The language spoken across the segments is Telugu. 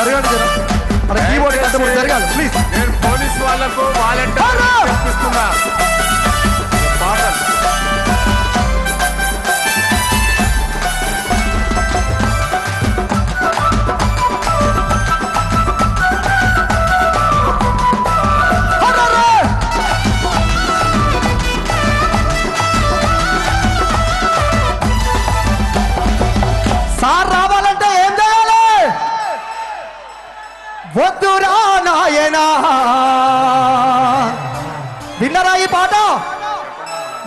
జరగండి మన కీబోర్డ్ కట్టబడి జరగాలి ప్లీజ్. నేను పోలీస్ వాళ్ళకు వాలంటీర్ చెప్పిస్తున్నా. సార్ రావాలంటే ఏం చేయాలి? వద్దురా నాయనా. విన్నరా ఈ పాట?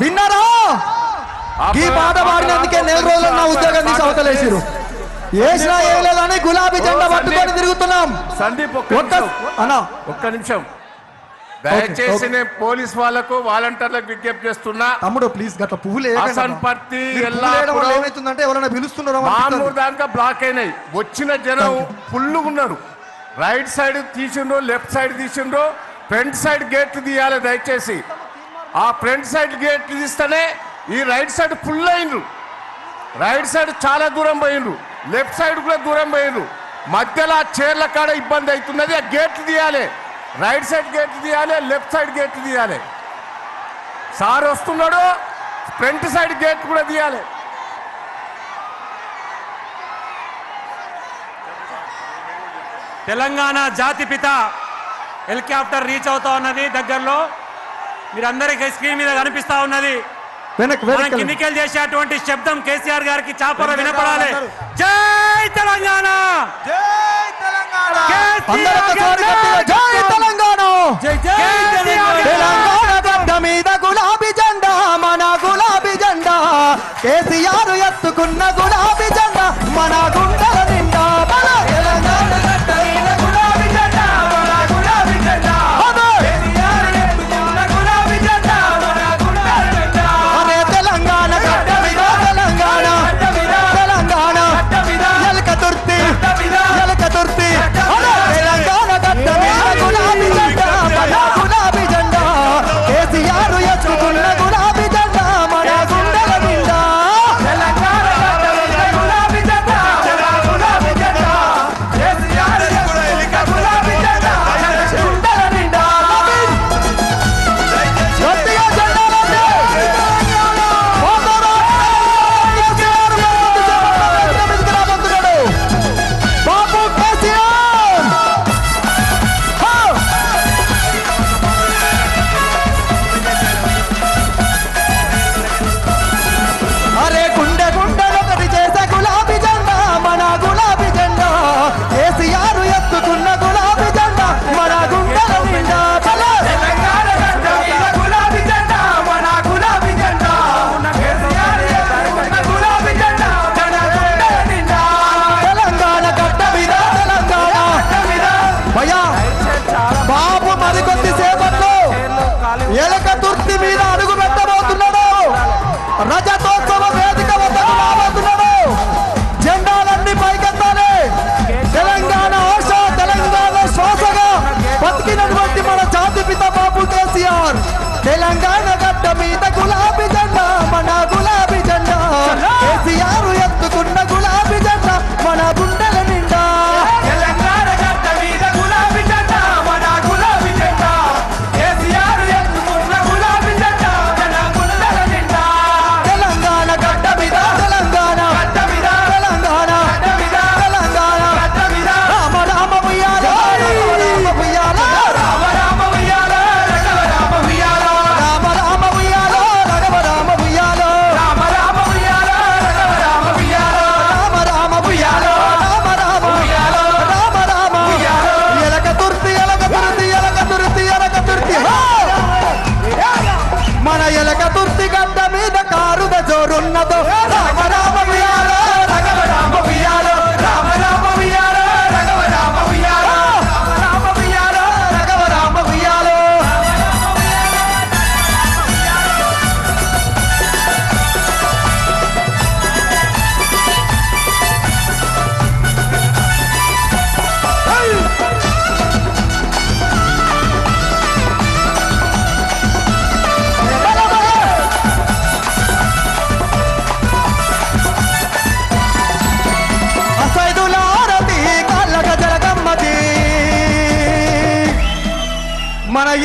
విన్నరా? ఈ పాట పాడినందుకే 4 రోజులు నా ఉద్యోగం తీసి అవతలేసిరు. వేసినా ఏం లేదని గులాబీ జెండా పట్టుకొని తిరుగుతున్నాం. సందీప్ ఒక్క నిమిషం దయచేసి నేను పోలీస్ వాళ్ళకు వాలంటీర్లకు విజ్ఞప్తి చేస్తున్నా. తమ్ముడు ప్లీజ్ గట్ల పువ్వులు అసన్పర్తి ఏమైతుందంటే ఎవరైనా పిలుస్తున్నారు మామూలు దానికా బ్లాక్ అయినాయి. వచ్చిన జనం ఫుల్గా ఉన్నారు. రైట్ సైడ్ తీసిండ్రు, లెఫ్ట్ సైడ్ తీసిండ్రు, ఫ్రంట్ సైడ్ గేట్లు తీయాలి దయచేసి. ఆ ఫ్రంట్ సైడ్ గేట్లు తీస్తేనే ఈ రైట్ సైడ్ ఫుల్ అయిండ్రు. రైట్ సైడ్ చాలా దూరం పోయిండ్రు, లెఫ్ట్ సైడ్ కూడా దూరం పోయిండ్రు. మధ్యలో ఆ చీరల కాడ ఇబ్బంది అవుతున్నది. ఆ గేట్లు తీయాలి, రైట్ సైడ్ గేట్లు తీయాలి, లెఫ్ట్ సైడ్ గేట్లు తీయాలి. సార్ వస్తున్నాడు, ఫ్రంట్ సైడ్ గేట్ కూడా తీయాలి. తెలంగాణ జాతిపిత హెలికాప్టర్ రీచ్ అవుతా ఉన్నది. దగ్గరలో మీరందరికీ స్క్రీన్ మీద కనిపిస్తా ఉన్నది. మనం కిందికెళ్ళి చేసేటువంటి శబ్దం కేసీఆర్ గారికి చాపర వినపడాలి. జై తెలంగాణ, జై తెలంగాణ, జై తెలంగాణ, తెలంగాణ గడ్డ మీద గులాబీ జెండా, మన గులాబీ జెండా. కేసీఆర్ ఎత్తుకున్న గులాబీ జెండా మన గుండెల నిండా. తెలంగాణ గడ్డ మీద గులాబీ జెండా, మన గులాబీ జెండా. కేసీఆర్ ఎత్తుకున్న గులాబీ జెండా మన గుండెల నిండా. అరే తెలంగాణ గడ్డ మీద, తెలంగాణ తెలంగాణ ఎలక తుర్తి, ఎలక తుర్తి. తెలంగాణ గడ్డ మీద గులాబీ జెండా, మన గులాబీ జెండా. కేసీఆర్ ఎత్తుకున్న గులాబీ జెండా మన గుండెల నిండా. తెలంగాణ గడ్డ మీద గులాబీ జెండా, మన గులాబీ జెండా. కేసీఆర్ ఎత్తుకున్న గులాబీ జెండా మన గుండెల నిండా. గట్టిగా జెండాలండి. బాబు కేసీఆర్. అరే గుండె గుండెలొకటి చేసే గులాబీ జెండా, మన గులాబీ జెండా. కేసీఆర్ ఎత్తుకున్న గులాబీ జెండా మన గుండెల నిండా. తెలంగాణ గడ్డ మీద గులాబీ జెండా, మన గులాబీ జెండా. కేసీఆర్ ఎత్తుకున్న గులాబీ జెండా మన గుండెల నిండా. తెలంగాణ గడ్డ మీద, తెలంగాణ భయ్యా బాబు మరికొద్ది సేపట్లో ఎలక తుర్తి మీద అడుగు పెట్టబోతున్నాడు. రజతోత్సవ వేదిక వద్దకు రాబోతున్నాడు. జెండాలన్నీ పైకెత్తాలి. తెలంగాణ ఆశ, తెలంగాణ శ్వాసగా బతికినటువంటి మన జాతిపిత బాబు కేసీఆర్. తెలంగాణ గడ్డ మీద గులాబీ జెండా, మన గులాబీ జెండా. కేసీఆర్ ఎత్తుకున్న గులాబీ జెండా మన గుండెల నిండా. తెలంగాణ గడ్డ మీద గులాబీ జెండా, మన గులాబీ జెండా. కేసీఆర్ ఎత్తుకున్న గులాబీ జెండా మన గుండెల నిండా. తెలంగాణ గడ్డ మీద, తెలంగాణ గడ్డ మీద, తెలంగాణ గడ్డ మీద, తెలంగాణ గడ్డ మీద. రామ రామ ఉయ్యాలో, రామ ఉయ్యాలో, రామ రామ ఉయ్యాలో, రఘవ రామ ఉయ్యాలో, రామ రామ ఉయ్యాలో, రఘవ రామ ఉయ్యాలో, రామ రామ ఉయ్యాలో, రఘవ రామ ఉయ్యాలో, రామ రామ ఉయ్యాలో, రామ రామ ఉయ్యాలో, రామ రామ ఉయ్యాలో. ఎలక తుర్తి, ఎలక తుర్తి, ఎలక తుర్తి, ఎలక తుర్తి. మన ఎలక తుర్తి గడ్డ మీద కారుద జోరున్నదో. రామ రామ ఉయ్యాలో, రఘవ రామ ఉయ్యాలో, రామ రామ ఉయ్యాలో, రఘవ రామ ఉయ్యాలో, రామ రామ ఉయ్యాలో, రఘవ రామ ఉయ్యాలో.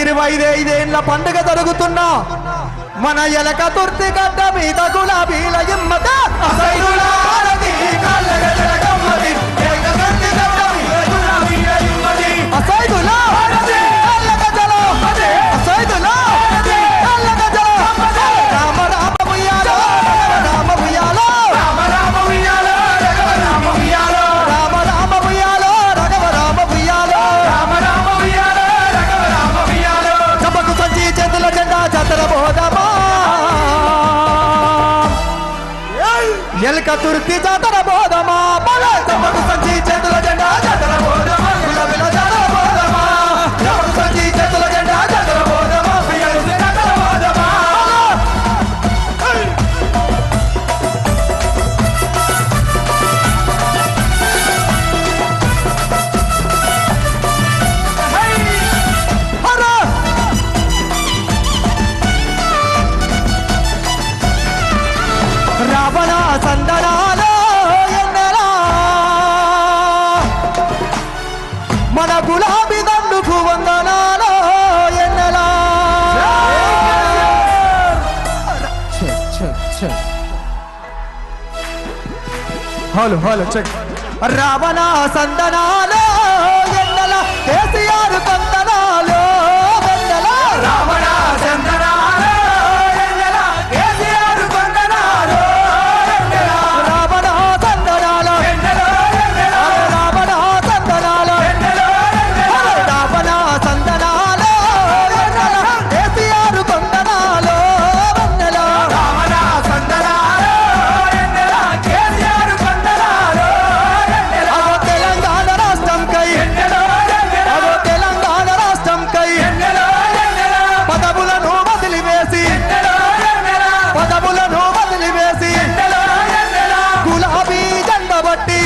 25 పండుగ జరుగుతున్నా మన ఎలక తుర్తి గడ్డ మీద గులాబీల ఇమ్మత అసైదులా ఆరతి కాళ్ళ గజల గమ్మతి ఎలక తుర్తి గడ్డ మీద గులాబీల ఇమ్మతి అసైదులా ఆరతి కాళ్ళ గజల అసైదులా ఆరతి కాళ్ళ గజల రామ రామ ఉయ్యాలో రామ ఉయ్యాలో రామ రామ ఉయ్యాలో రామ ఉయ్యాలో రామ రామ ఉయ్యాలో రఘవ రామ ఉయ్యాలో రామ రామ ఉయ్యాలో రఘవ రామ ఉయ్యాలో చంపకు సంచి చేతుల జెండా జాతర బోధమా ఎలక తుర్తి జాతర బోధమా చంపకు సంచి చేతుల జెండా జాతర బోధమా గులాబీల జాతర బోధమా చంపకు సంచి చేతుల జెండా జాతర బోధమా పియరుసి జాతర బోధమా రావణ సందనాలో ఎన్నెలా మన గులాబీ దండుకు వందనాలో ఎన్నెలా హలో హలో చెక్ రావణ సందనాలో ఎన్నెల కేసీఆర్ కందనాలో వెన్నెల రావణ సందనాలో ఎన్నెల కేసీఆర్ కందనాలో రావణ సందనాలో రావణ సందనాలో రావణ సందనాలో కేసీఆర్ కొందనాలో వెన్నెల రావణ సందనాలో కేసీఆర్ కొందనాలో అగో తెలంగాణ రాష్ట్రం కై అగో తెలంగాణ రాష్ట్రం కై పదవులను వదిలివేసి పదవులను వదిలివేసి గులాబీ జెండ బట్టి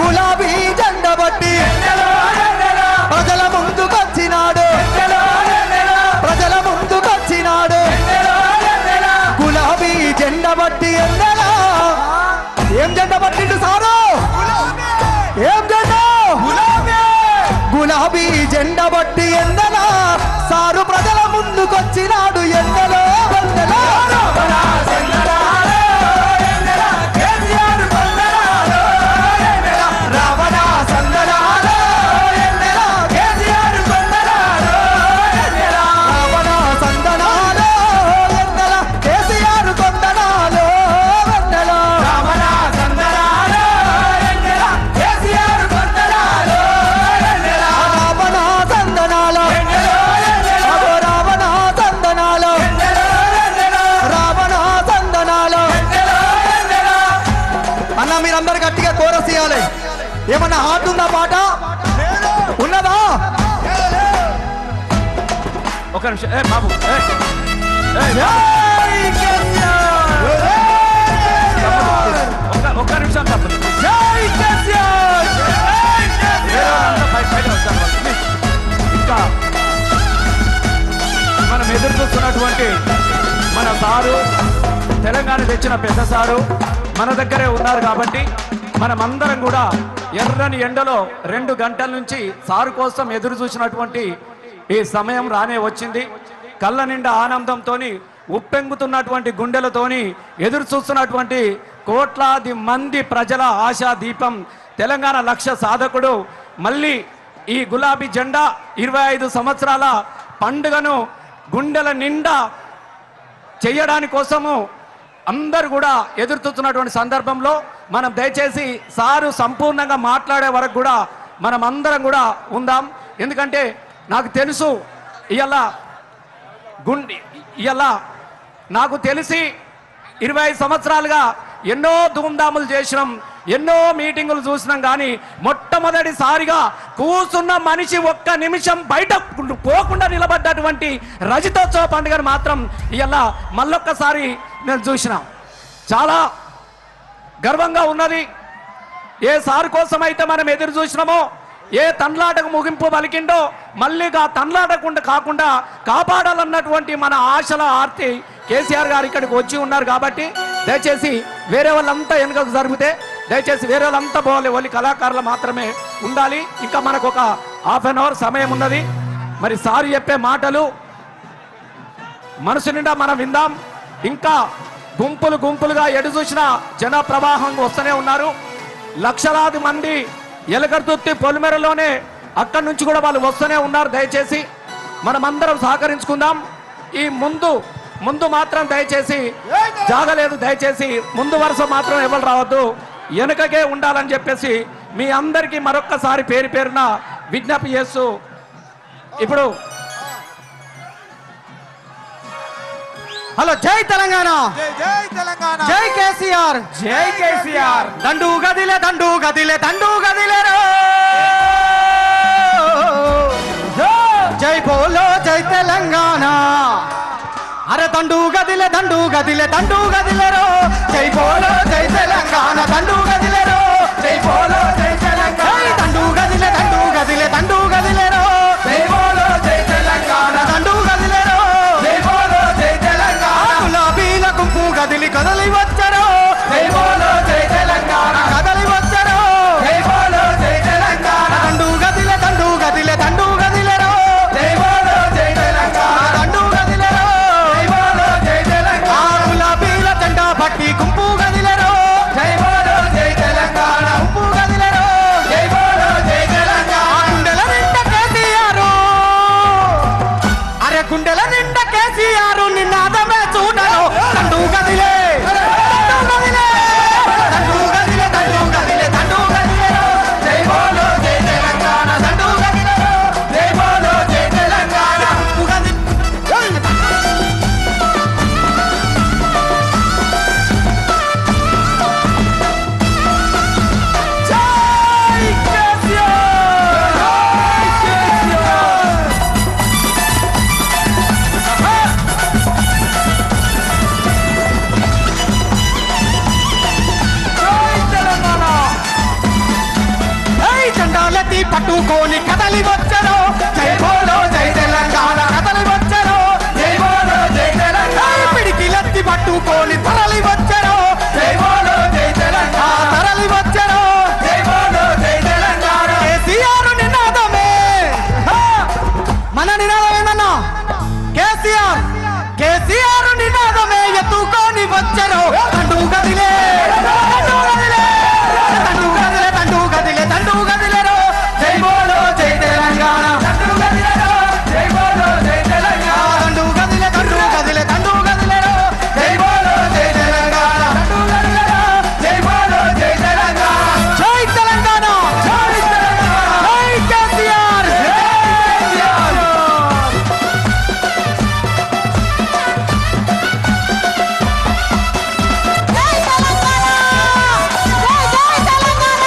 గులాబీ జెండ బట్టి ప్రజల ముందుకొచ్చినాడు ప్రజల ముందుకొచ్చినాడు గులాబీ జెండ బట్టి ఎన్నెలా ఏం జెండ పట్టిండు సారు ఏం జెండ గులాబీ జెండ బట్టి ఎన్నెలా సారు ప్రజల ముందుకొచ్చినాడు ఎన్నెలో వందెలా రావణ సందనాలో ఎన్నెల కేసీఆర్ కొందనాలో రావణ సందనాలో ఎన్నెల కేసీఆర్ కొందనాలో వెన్నెల రావణ సందనాలో ఎన్నెల కేసీఆర్ కొందనాలో రావణ సందనాలో అగో రావణ సందనాలో రావణ సందనాలో అన్న మీరందరు గట్టిగా కోరస్ ఇవ్వాలి ఏమన్నా హార్ట్ ఉందా పాట ఉన్నదా ఒక నిమిషం ఏ బాబు జై కేసీఆర్! ఒక్క నిమిషం తప్పదు జై కేసీఆర్! ఇంకా మనం ఎదురు చూస్తున్నటువంటి మన సారు తెలంగాణ తెచ్చిన పెద్ద సారు మన దగ్గరే ఉన్నారు కాబట్టి మనమందరం కూడా ఎర్రని ఎండలో 2 గంటల నుంచి సారు కోసం ఎదురు చూసినటువంటి ఈ సమయం రానే వచ్చింది. కళ్ళ నిండా ఆనందంతోని ఉప్పెంగుతున్నటువంటి గుండెలతోని ఎదురు చూస్తున్నటువంటి కోట్లాది మంది ప్రజల ఆశా దీపం తెలంగాణ లక్ష్య సాధకుడు మళ్ళీ ఈ గులాబీ జెండా 25 సంవత్సరాల పండుగను గుండెల నిండా చేయడాని కోసము అందరు కూడా ఎదురు చూస్తున్నటువంటి సందర్భంలో మనం దయచేసి సారు సంపూర్ణంగా మాట్లాడే వరకు కూడా మనం అందరం కూడా ఉందాం. ఎందుకంటే నాకు తెలుసు ఇవాళ నాకు తెలిసి 25 సంవత్సరాలుగా ఎన్నో ధూమ్ధాములు చేసినాం, ఎన్నో మీటింగులు చూసినాం. కానీ మొట్టమొదటిసారిగా కూర్చున్న మనిషి ఒక్క నిమిషం బయట పోకుండా నిలబడ్డటువంటి రజతోత్సవ పండుగను మాత్రం ఇవాళ మళ్ళొక్కసారి నేను చూసిన చాలా గర్వంగా ఉన్నది. ఏ సార్ కోసం అయితే మనం ఎదురు చూసినామో, ఏ తండ్లాటకు ముగింపు పలికిండో మళ్ళీ ఆ తండ్లాటకుండా కాకుండా కాపాడాలన్నటువంటి మన ఆశల ఆర్తి కేసీఆర్ గారు ఇక్కడికి వచ్చి ఉన్నారు. కాబట్టి దయచేసి వేరే వాళ్ళంతా వెనుకకు జరిగితే దయచేసి వేరే వాళ్ళంతా పోవాలి, ఓన్లీ కళాకారులు మాత్రమే ఉండాలి. ఇంకా మనకు ఒక ½ అన్ అవర్ సమయం ఉన్నది. మరి సార్ చెప్పే మాటలు మనసు నిండా మనం విందాం. ఇంకా గుంపులు గుంపులుగా ఎటు చూసిన జన ప్రవాహం వస్తూనే ఉన్నారు. లక్షలాది మంది ఎలగర్దుర్తి పొలిమేరలోనే అక్కడి నుంచి కూడా వాళ్ళు వస్తూనే ఉన్నారు. దయచేసి మనమందరం సహకరించుకుందాం. ఈ ముందు మాత్రం దయచేసి జాగలేదు, దయచేసి ముందు వరుస మాత్రం ఎవరు రావద్దు, వెనుకకే ఉండాలని చెప్పేసి మీ అందరికీ మరొక్కసారి పేరు పేరున విజ్ఞప్తి చేస్తూ ఇప్పుడు హలో జై తెలంగాణ, జై తెలంగాణ, జై కేసీఆర్, జై కేసీఆర్. దండు గదిలే దండు గదిలే దండు గదిలే రో. జై బోలో జై తెలంగాణ. అరే దండు గదిలే దండు గదిలే దండు గదిలే రో. జై బోలో జై తెలంగాణ దండు గదిలే రో. జై బోలో జై తెలంగాణ దండు గదిలే దండు గదిలే దండు గదిలే రో. జై బోలో జై తెలంగాణ దండు గదిలే రో. జై బోలో జై తెలంగాణ గులాబీల గుంపు గదిలి కదలి వచ్చరో. జై బోలో జై తెలంగాణ కదలి వచ్చరో. జై బోలో జై తెలంగాణ దండు గదిలే దండు గదిలే దండు గదిలే రో. జై బోలో జై తెలంగాణ దండు గదిలే రో. జై బోలో జై తెలంగాణ గులాబీల జెండా పట్టి గుంపు గదిలే రో. జై బోలో జై తెలంగాణ గుంపు గదిలే రో. జై బోలో జై తెలంగాణ గుండెల నిండా కేసీఆర్. అరే గుండెల నిండా కేసీఆర్ నినాదమే చూడరు. దండు గదిలే దండు గదిలే దండు గదిలే దండు గదిలే దండు గదిలే రో. జై బోలో జై తెలంగాణ దండు గదిలే రో. జై బోలో జై తెలంగాణ గుంపు గదిలే. జై కేసీఆర్, జై కేసీఆర్. జెండాలెత్తి పట్టుకొని కదలి వచ్చారు. జై బోలో జై తెలంగాణ కదలి వచ్చారు. జై బోలో జై తెలంగాణ పిడికిలెత్తి పట్టుకొని తరలి వచ్చారు. జై బోలో జై తెలంగాణ తరలి వచ్చారు. జై బోలో జై తెలంగాణ కేసీఆర్ నినాదమే. మన నినాదం ఏమన్నా కేసీఆర్, కేసీఆర్ నినాదమే ఎత్తుకొని వచ్చారు. దండు గదిలే దండు గదిలే దండు గదిలే దండు గదిలే దండు గదిలే రో. జై బోలో జై తెలంగాణ దండు గదిలే రో. జై బోలో జై తెలంగాణ దండు గదిలే దండు గదిలే దండు గదిలే రో. జై బోలో జై తెలంగాణ దండు గదిలే రో. జై బోలో జై తెలంగాణ. జై తెలంగాణ, జై తెలంగాణ, జై కేసీఆర్, జై కేసీఆర్. జై తెలంగాణ, జై జై తెలంగాణ.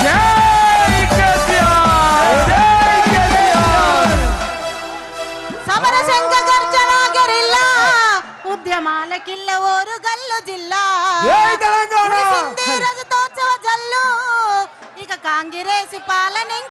జై కేసీఆర్, జై కేసీఆర్. సమరశంఖ గర్జన గెరిల్లా ఉద్యమాలకిల్ల ఓరు గల్లు జిల్లా. జై తెలంగాణ. కురిసింది రజతోత్సవ జల్లు ఇక కాంగ్రెస్ పాలన